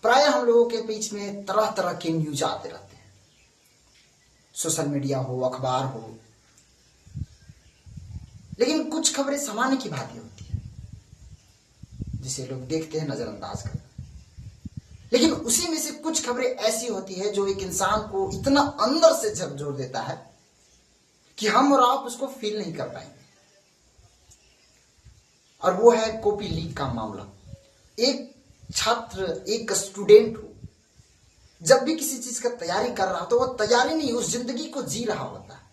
प्राय हम लोगों के बीच में तरह तरह के न्यूज आते रहते हैं, सोशल मीडिया हो, अखबार हो, लेकिन कुछ खबरें सामान्य की भांति होती है जिसे लोग देखते हैं, नजरअंदाज करते हैं। लेकिन उसी में से कुछ खबरें ऐसी होती है जो एक इंसान को इतना अंदर से झकझोर देता है कि हम और आप उसको फील नहीं कर पाएंगे। और वो है कॉपी लीक का मामला। एक छात्र, एक स्टूडेंट हो, जब भी किसी चीज का तैयारी कर रहा हो तो वो तैयारी नहीं, उस जिंदगी को जी रहा होता है।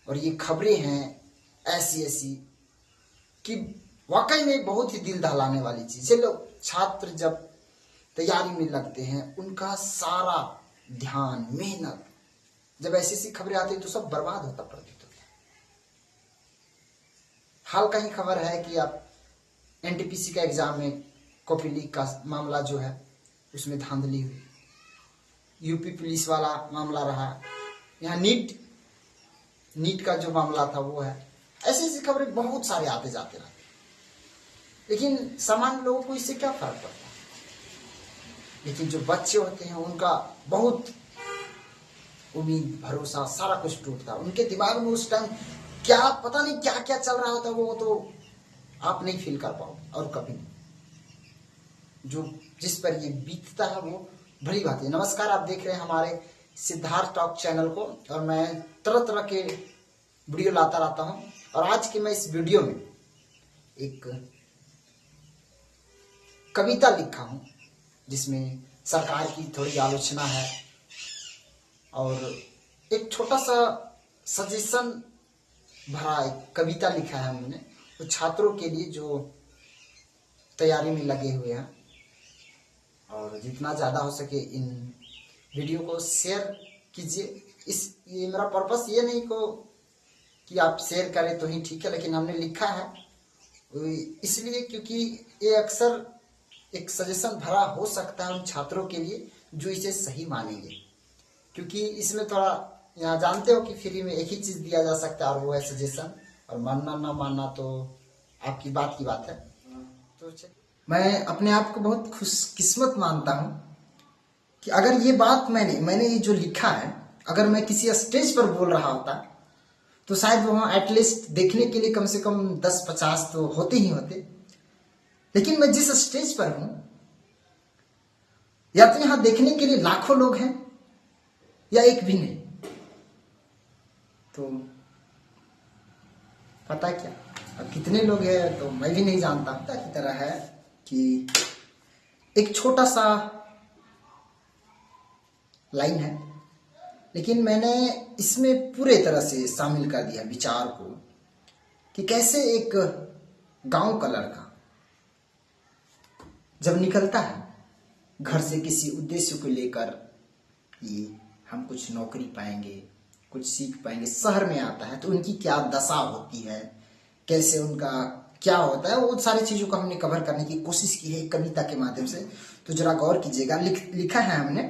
और ये खबरें हैं ऐसी ऐसी कि वाकई में बहुत ही दिल दहलाने वाली चीज है। लोग, छात्र जब तैयारी में लगते हैं, उनका सारा ध्यान, मेहनत, जब ऐसी ऐसी खबरें आती है तो सब बर्बाद होता प्रतीत होता है। हाल का ही खबर है कि आप एनटीपीसी का एग्जाम में कॉपी लीक का मामला जो है उसमें धांधली हुई, यूपी पुलिस वाला मामला रहा, यहाँ नीट का जो मामला था वो है। ऐसी ऐसी खबरें बहुत सारे आते जाते रहते, लेकिन सामान्य लोगों को इससे क्या फर्क पड़ता है। लेकिन जो बच्चे होते हैं उनका बहुत उम्मीद, भरोसा, सारा कुछ टूटता है। उनके दिमाग में उस टाइम क्या पता नहीं क्या क्या चल रहा होता है, वो तो आप नहीं फील कर पाओ और कभी नहीं। जो जिस पर ये बीतता है वो भली बात है। नमस्कार, आप देख रहे हैं हमारे सिद्धार्थ टॉक चैनल को, और मैं तरह तरह के वीडियो लाता रहता हूं। और आज के मैं इस वीडियो में एक कविता लिखा हूं जिसमें सरकार की थोड़ी आलोचना है और एक छोटा सा सजेशन भरा एक कविता लिखा है हमने तो छात्रों के लिए जो तैयारी में लगे हुए हैं। और जितना ज़्यादा हो सके इन वीडियो को शेयर कीजिए। ये मेरा पर्पस ये नहीं कि आप शेयर करें तो ही ठीक है, लेकिन हमने लिखा है इसलिए क्योंकि ये अक्सर एक सजेशन भरा हो सकता है उन छात्रों के लिए जो इसे सही मानेंगे। क्योंकि इसमें थोड़ा, यहाँ जानते हो कि फ्री में एक ही चीज़ दिया जा सकता है और वो है सजेशन, और मानना ना मानना तो आपकी बात की बात है। तो मैं अपने आप को बहुत खुशकिस्मत मानता हूँ कि अगर ये बात मैंने ये जो लिखा है, अगर मैं किसी स्टेज पर बोल रहा होता तो शायद वहाँ एटलीस्ट देखने के लिए कम से कम 10-50 तो होते ही होते। लेकिन मैं जिस स्टेज पर हूँ, या तो यहाँ देखने के लिए लाखों लोग हैं या एक भी नहीं। तो पता क्या अब कितने लोग हैं तो मैं भी नहीं जानता। की तरह है कि एक छोटा सा लाइन है, लेकिन मैंने इसमें पूरे तरह से शामिल कर दिया विचार को कि कैसे एक गांव का लड़का जब निकलता है घर से किसी उद्देश्य को लेकर, ये हम कुछ नौकरी पाएंगे, कुछ सीख पाएंगे, शहर में आता है तो उनकी क्या दशा होती है, कैसे उनका क्या होता है, वो सारी चीज़ों को हमने कवर करने की कोशिश की है कविता के माध्यम से। तो जरा गौर कीजिएगा। लिखा है हमने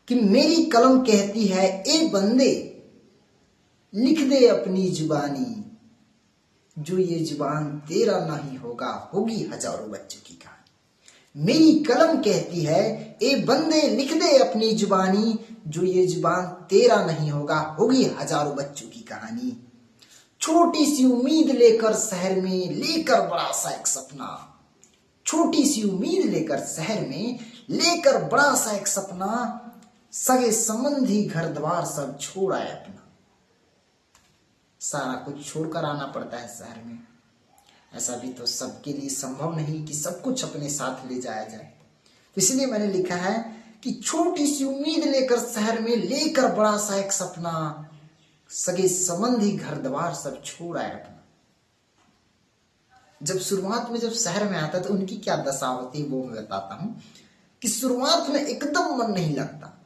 कि मेरी कलम कहती है ए बंदे लिख दे अपनी जुबानी, जो ये जुबान तेरा नहीं होगा होगी हजारों बच्चों की कहानी। मेरी कलम कहती है ए बंदे लिख दे अपनी जुबानी, जो ये जुबान तेरा नहीं होगा होगी हजारों बच्चों की कहानी। छोटी सी उम्मीद लेकर शहर में लेकर बड़ा सा एक सपना, छोटी सी उम्मीद लेकर शहर में लेकर बड़ा सा एक सपना, सगे संबंधी घर द्वार सब छोड़ आए अपना। सारा कुछ छोड़कर आना पड़ता है शहर में। ऐसा भी तो सबके लिए संभव नहीं कि सब कुछ अपने साथ ले जाया जाए। तो इसलिए मैंने लिखा है कि छोटी सी उम्मीद लेकर शहर में लेकर बड़ा सा एक सपना, सगे संबंधी घर द्वार सब छोड़ आए अपना। जब शुरुआत में जब शहर में आता है तो उनकी क्या दशा होती है वो मैं बताता हूं कि शुरुआत में एकदम मन नहीं लगता।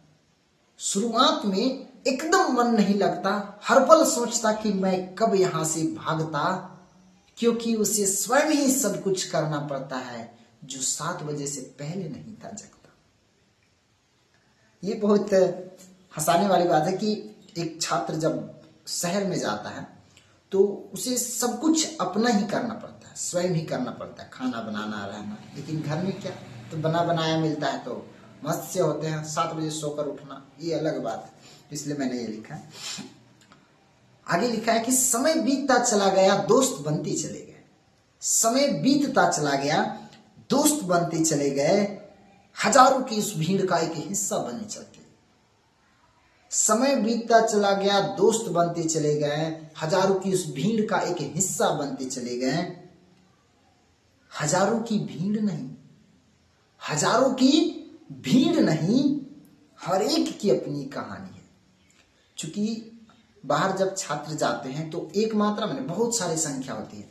शुरुआत में एकदम मन नहीं लगता, हर पल सोचता कि मैं कब यहां से भागता, क्योंकि उसे स्वयं ही सब कुछ करना पड़ता है जो 7 बजे से पहले नहीं था जगता। ये बहुत हंसाने वाली बात है कि एक छात्र जब शहर में जाता है तो उसे सब कुछ अपना ही करना पड़ता है, स्वयं ही करना पड़ता है, खाना बनाना, रहना। लेकिन घर में क्या, तो बना बनाया मिलता है तो मस्त से होते हैं। 7 बजे सोकर उठना ये अलग बात है, इसलिए मैंने ये लिखा है। आगे लिखा है कि समय बीतता चला गया दोस्त बनते चले गए। समय बीतता चला गया दोस्त बनते चले गए, हजारों की उस भीड़ का एक हिस्सा बने चलते। समय बीतता चला गया दोस्त बनते चले गए, हजारों की उस भीड़ का एक हिस्सा बनते चले गए। हजारों की भीड़ नहीं, हजारों की भीड़ नहीं, हर एक की अपनी कहानी है। चूंकि बाहर जब छात्र जाते हैं तो एक मात्रा में बहुत सारी संख्या होती है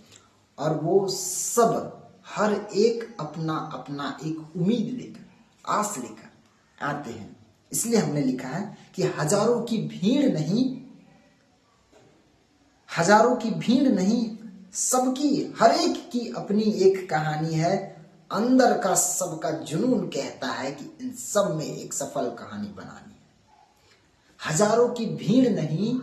और वो सब हर एक अपना अपना एक उम्मीद लेकर, आस लेकर आते हैं। इसलिए हमने लिखा है कि हजारों की भीड़ नहीं, हजारों की भीड़ नहीं, सबकी हर एक की अपनी एक कहानी है। अंदर का सबका जुनून कहता है कि इन सब में एक सफल कहानी बनानी है। हजारों की भीड़ नहीं,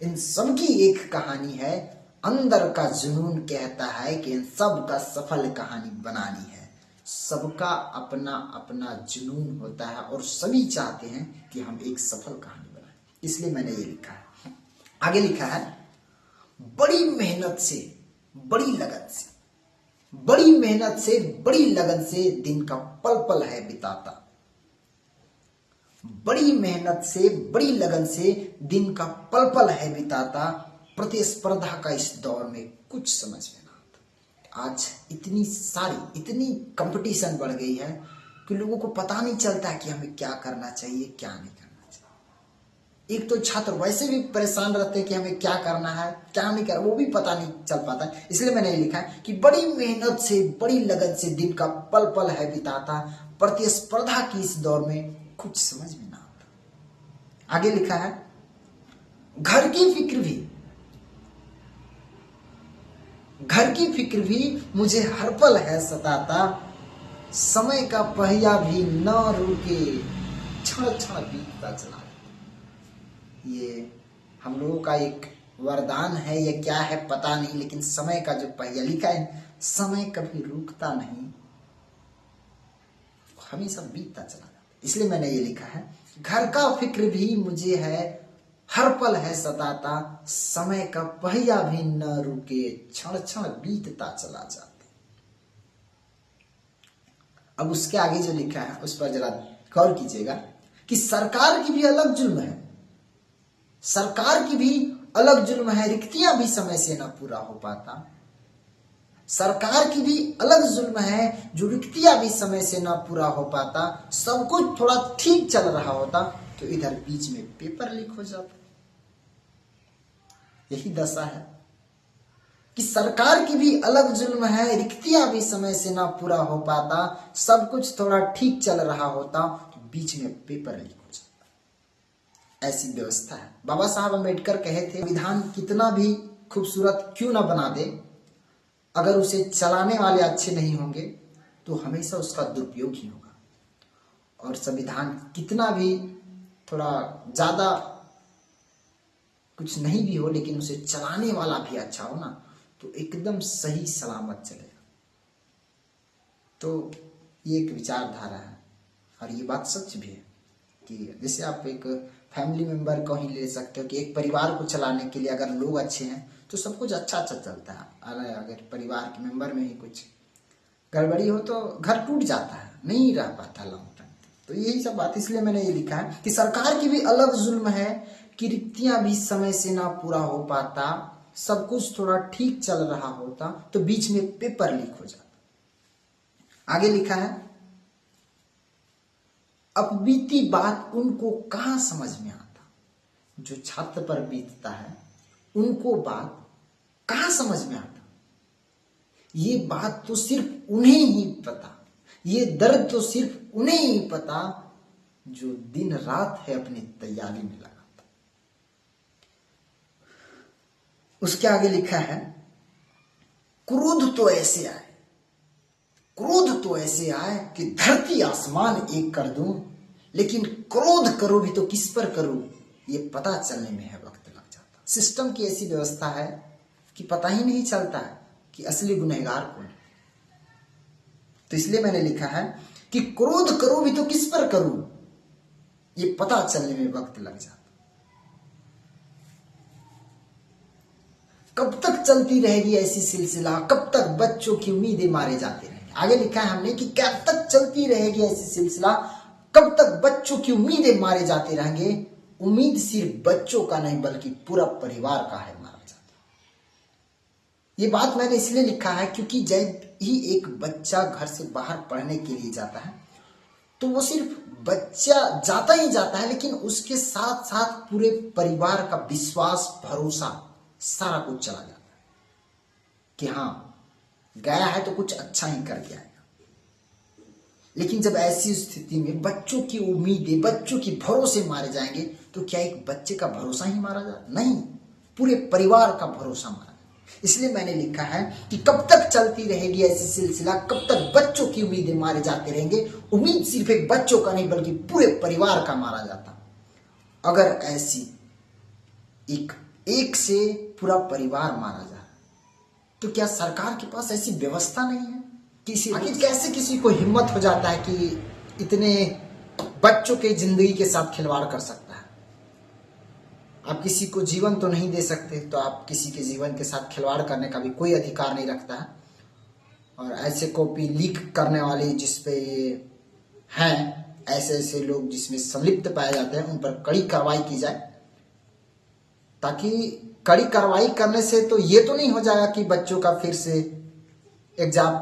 इन सब की एक कहानी है। अंदर का जुनून कहता है कि इन सब का सफल कहानी बनानी है। सबका अपना अपना जुनून होता है और सभी चाहते हैं कि हम एक सफल कहानी बनाएं। इसलिए मैंने ये लिखा है। आगे लिखा है, बड़ी मेहनत से, बड़ी लगन से, बड़ी मेहनत से, बड़ी लगन से दिन का पल पल है बिताता। बड़ी मेहनत से, बड़ी लगन से दिन का पल पल है बिताता। प्रतिस्पर्धा का इस दौर में कुछ समझ में ना आता। आज इतनी सारी, इतनी कंपटीशन बढ़ गई है कि लोगों को पता नहीं चलता है कि हमें क्या करना चाहिए, क्या नहीं करना चाहिए। एक तो छात्र वैसे भी परेशान रहते हैं कि हमें क्या करना है, क्या नहीं करना, वो भी पता नहीं चल पाता है। इसलिए मैंने लिखा है कि बड़ी मेहनत से, बड़ी लगन से दिन का पल पल है बिताता। प्रतिस्पर्धा की इस दौर में कुछ समझ में ना आता। आगे लिखा है, घर की फिक्र भी, घर की फिक्र भी मुझे हर पल है सताता। समय का पहिया भी न रुके, क्षण क्षण बीतता चला। ये हम लोगों का एक वरदान है या क्या है पता नहीं, लेकिन समय का जो पहिया लिखा है, समय कभी रुकता नहीं, हमेशा बीतता चला जाता। इसलिए मैंने ये लिखा है, घर का फिक्र भी मुझे है हर पल है सताता। समय का पहिया भी न रुके, क्षण क्षण बीतता चला जाता। अब उसके आगे जो लिखा है उस पर जरा गौर कीजिएगा कि सरकार की भी अलग जुल्म है, सरकार की भी अलग जुल्म है, रिक्तियां भी समय से ना पूरा हो पाता। सरकार की भी अलग जुल्म है, जो रिक्तियां भी समय से ना पूरा हो पाता। सब कुछ थोड़ा ठीक चल रहा होता तो इधर बीच में पेपर लीक हो जाता। यही दशा है कि सरकार की भी अलग जुल्म है, रिक्तियां भी समय से ना पूरा हो पाता। सब कुछ थोड़ा ठीक चल रहा होता तो बीच में पेपर लीक हो जाता। ऐसी व्यवस्था है। बाबा साहब अम्बेडकर कहे थे, संविधान कितना भी खूबसूरत क्यों ना बना दे, अगर उसे चलाने वाले अच्छे नहीं होंगे तो हमेशा उसका दुरुपयोग ही होगा। और संविधान कितना भी थोड़ा ज्यादा कुछ नहीं भी हो, लेकिन उसे चलाने वाला भी अच्छा हो ना, तो एकदम सही सलामत चलेगा। तो ये एक विचारधारा है और ये बात सच भी है कि जैसे आप एक फैमिली मेंबर को ही ले सकते हो कि एक परिवार को चलाने के लिए अगर लोग अच्छे हैं तो सब कुछ अच्छा अच्छा चलता है। अगर परिवार के मेंबर में ही कुछ गड़बड़ी हो तो घर टूट जाता है, नहीं रह पाता लॉन्ग टर्म। तो यही सब बात, इसलिए मैंने ये लिखा है कि सरकार की भी अलग जुल्म है कि रिक्तियां भी समय से ना पूरा हो पाता। सब कुछ थोड़ा ठीक चल रहा होता तो बीच में पेपर लीक हो जाता। आगे लिखा है, अब बीती बात उनको कहां समझ में आता। जो छात्र पर बीतता है उनको बात कहां समझ में आता। ये बात तो सिर्फ उन्हें ही पता, ये दर्द तो सिर्फ उन्हें ही पता जो दिन रात है अपनी तैयारी में लगाता। उसके आगे लिखा है, क्रोध तो ऐसे आए, क्रोध तो ऐसे आए कि धरती आसमान एक कर दूं, लेकिन क्रोध करो भी तो किस पर करूं ये पता चलने में है वक्त लग जाता। सिस्टम की ऐसी व्यवस्था है कि पता ही नहीं चलता है कि असली गुनहगार कौन है। तो इसलिए मैंने लिखा है कि क्रोध करो भी तो किस पर करूं, ये पता चलने में वक्त लग जाता। कब तक चलती रहेगी ऐसी सिलसिला, कब तक बच्चों की उम्मीदें मारे जाते रहेंगे। आगे लिखा है हमने कि कब तक चलती रहेगी ऐसी सिलसिला, कब तक बच्चों की उम्मीदें मारे जाते रहेंगे। उम्मीद सिर्फ बच्चों का नहीं बल्कि पूरा परिवार का है मारा जाता। ये बात मैंने इसलिए लिखा है क्योंकि जब ही एक बच्चा घर से बाहर पढ़ने के लिए जाता है तो वो सिर्फ बच्चा जाता ही जाता है, लेकिन उसके साथ साथ पूरे परिवार का विश्वास, भरोसा, सारा कुछ चला जाता है कि हाँ गया है तो कुछ अच्छा ही करके आएगा। लेकिन जब ऐसी स्थिति में बच्चों की उम्मीदें, बच्चों की भरोसे मारे जाएंगे तो क्या एक बच्चे का भरोसा ही मारा जाए? नहीं, पूरे परिवार का भरोसा मारा जाए। इसलिए मैंने लिखा है कि कब तक चलती रहेगी ऐसी सिलसिला, कब तक बच्चों की उम्मीदें मारे जाते रहेंगे। उम्मीद सिर्फ एक बच्चों का नहीं बल्कि पूरे परिवार का मारा जाता। अगर ऐसी एक से पूरा परिवार मारा जाए तो क्या सरकार के पास ऐसी व्यवस्था नहीं है? आखिर कैसे किसी को हिम्मत हो जाता है कि इतने बच्चों के जिंदगी के साथ खिलवाड़ कर सकता है? आप किसी को जीवन तो नहीं दे सकते, तो आप किसी के जीवन के साथ खिलवाड़ करने का भी कोई अधिकार नहीं रखता है। और ऐसे कॉपी लीक करने वाले जिसपे हैं, ऐसे ऐसे लोग जिसमें संलिप्त पाए जाते हैं, उन पर कड़ी कार्रवाई की जाए। ताकि कड़ी कार्रवाई करने से तो ये तो नहीं हो जाएगा कि बच्चों का फिर से एग्जाम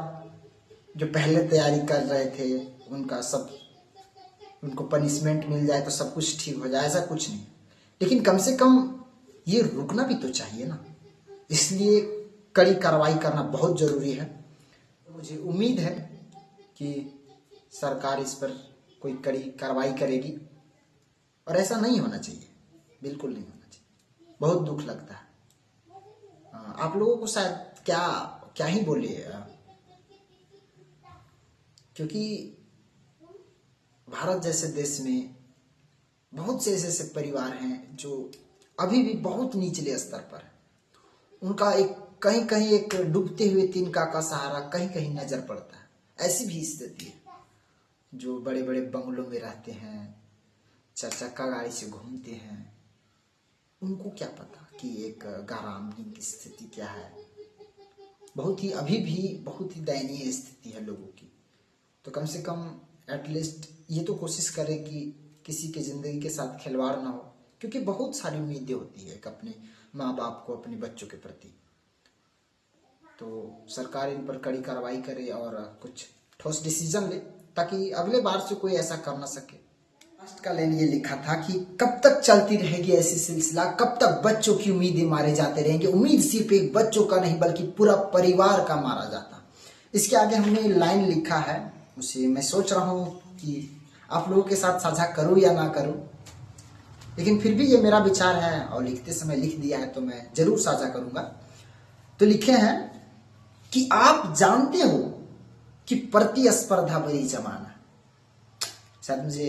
जो पहले तैयारी कर रहे थे उनको पनिशमेंट मिल जाए तो सब कुछ ठीक हो जाए, ऐसा कुछ नहीं। लेकिन कम से कम ये रुकना भी तो चाहिए ना। इसलिए कड़ी कार्रवाई करना बहुत जरूरी है। मुझे उम्मीद है कि सरकार इस पर कोई कड़ी कार्रवाई करेगी और ऐसा नहीं होना चाहिए, बिल्कुल नहीं होना चाहिए। बहुत दुख लगता है। आप लोगों को शायद क्या ही बोले, क्योंकि भारत जैसे देश में बहुत से ऐसे परिवार हैं जो अभी भी बहुत निचले स्तर पर है। उनका एक कहीं कहीं एक डूबते हुए तिनका का सहारा कहीं कहीं नजर पड़ता है। ऐसी भी स्थिति है। जो बड़े बड़े बंगलों में रहते हैं, 4 चक्का गाड़ी से घूमते हैं, उनको क्या पता कि एक ग्रामीण की स्थिति क्या है। अभी भी बहुत ही दयनीय स्थिति है लोगों की। तो कम से कम एटलीस्ट ये तो कोशिश करें कि किसी के जिंदगी के साथ खिलवाड़ ना हो, क्योंकि बहुत सारी उम्मीदें होती है अपने माँ बाप को अपने बच्चों के प्रति। तो सरकार इन पर कड़ी कार्रवाई करे और कुछ ठोस डिसीजन ले ताकि अगले बार से कोई ऐसा कर ना सके। लास्ट का लाइन ये लिखा था कि कब तक चलती रहेगी ऐसी सिलसिला, कब तक बच्चों की उम्मीदें मारे जाते रहेंगे। उम्मीद सिर्फ एक बच्चों का नहीं बल्कि पूरा परिवार का मारा जाता। इसके आगे हमने लाइन लिखा है, उसे मैं सोच रहा हूँ कि आप लोगों के साथ साझा करूँ या ना करूँ, लेकिन फिर भी ये मेरा विचार है और लिखते समय लिख दिया है तो मैं जरूर साझा करूंगा। तो लिखे हैं कि आप जानते हो कि प्रतिस्पर्धा भरी जमाना। शायद मुझे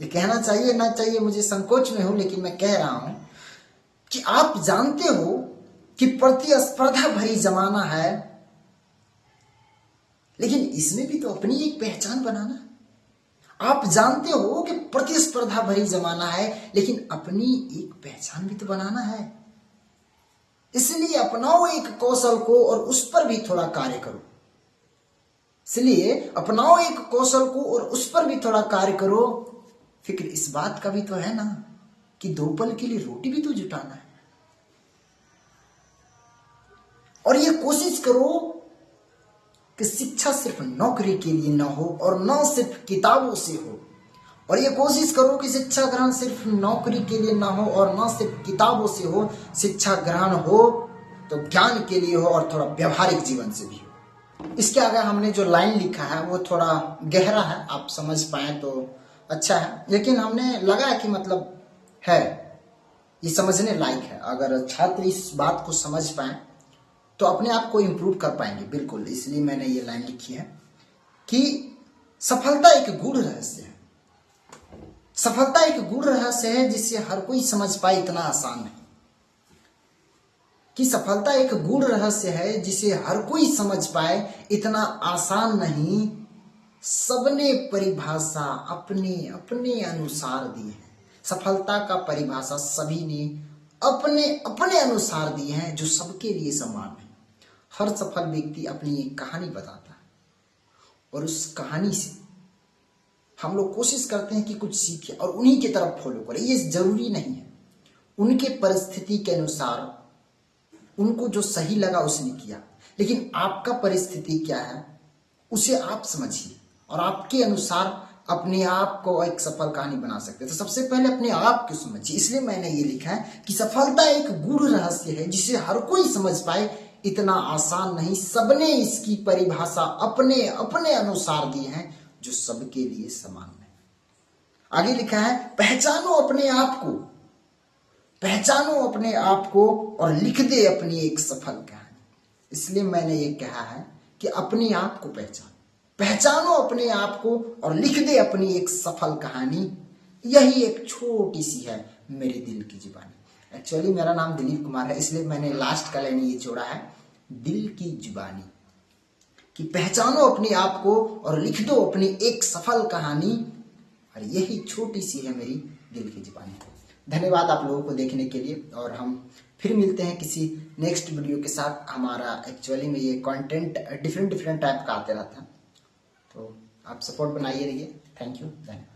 ये कहना चाहिए ना चाहिए, मुझे संकोच में हूं, लेकिन मैं कह रहा हूं कि आप जानते हो कि प्रतिस्पर्धा भरी जमाना है, लेकिन इसमें भी तो अपनी एक पहचान बनाना। आप जानते हो कि प्रतिस्पर्धा भरी जमाना है, लेकिन अपनी एक पहचान भी तो बनाना है। इसलिए अपनाओ एक कौशल को और उस पर भी थोड़ा कार्य करो। फिक्र इस बात का भी तो है ना कि 2 पल के लिए रोटी भी तो जुटाना है। और ये कोशिश करो कि शिक्षा सिर्फ नौकरी के लिए ना हो और ना सिर्फ किताबों से हो। और ये कोशिश करो कि शिक्षा ग्रहण सिर्फ नौकरी के लिए ना हो और ना सिर्फ किताबों से हो। शिक्षा ग्रहण हो तो ज्ञान के लिए हो और थोड़ा व्यवहारिक जीवन से भी हो। इसके आगे हमने जो लाइन लिखा है वो थोड़ा गहरा है, आप समझ पाए तो अच्छा है, लेकिन हमने लगा कि मतलब है, ये समझने लायक है। अगर छात्र इस बात को समझ पाए तो अपने आप को इम्प्रूव कर पाएंगे, बिल्कुल। इसलिए मैंने ये लाइन लिखी है कि सफलता एक गूढ़ रहस्य है। सफलता एक गूढ़ रहस्य है जिसे हर कोई समझ पाए, इतना आसान नहीं। कि सफलता एक गूढ़ रहस्य है जिसे हर कोई समझ पाए, इतना आसान नहीं। सबने परिभाषा अपने अपने अनुसार दी है। सफलता का परिभाषा सभी ने अपने अपने अनुसार दी है, जो सबके लिए समान है। हर सफल व्यक्ति अपनी एक कहानी बताता है और उस कहानी से हम लोग कोशिश करते हैं कि कुछ सीखें और उन्हीं की तरफ फॉलो करें। ये जरूरी नहीं है, उनके परिस्थिति के अनुसार उनको जो सही लगा उसने किया, लेकिन आपका परिस्थिति क्या है उसे आप समझिए और आपके अनुसार अपने आप को एक सफल कहानी बना सकते हैं। तो सबसे पहले अपने आप को समझिए। इसलिए मैंने ये लिखा है कि सफलता एक गूढ़ रहस्य है जिसे हर कोई समझ पाए, इतना आसान नहीं। सबने इसकी परिभाषा अपने अपने अनुसार दी है, जो सबके लिए समान है। आगे लिखा है, पहचानो अपने आप को, पहचानो अपने आप को और लिख दे अपनी एक सफल कहानी। इसलिए मैंने ये कहा है कि अपने आप को पहचानो अपने आप को और लिख दे अपनी एक सफल कहानी। यही एक छोटी सी है मेरे दिल की जुबानी। एक्चुअली मेरा नाम दिलीप कुमार है, इसलिए मैंने लास्ट का लाइन ये जोड़ा है, दिल की जुबानी, कि पहचानो अपने आप को और लिख दो अपनी एक सफल कहानी। और यही छोटी सी है मेरी दिल की जुबानी। धन्यवाद आप लोगों को देखने के लिए, और हम फिर मिलते हैं किसी नेक्स्ट वीडियो के साथ। हमारा एक्चुअली में ये कंटेंट डिफरेंट टाइप का आते रहता है, तो आप सपोर्ट बनाइए रहिए। थैंक यू, धन्यवाद।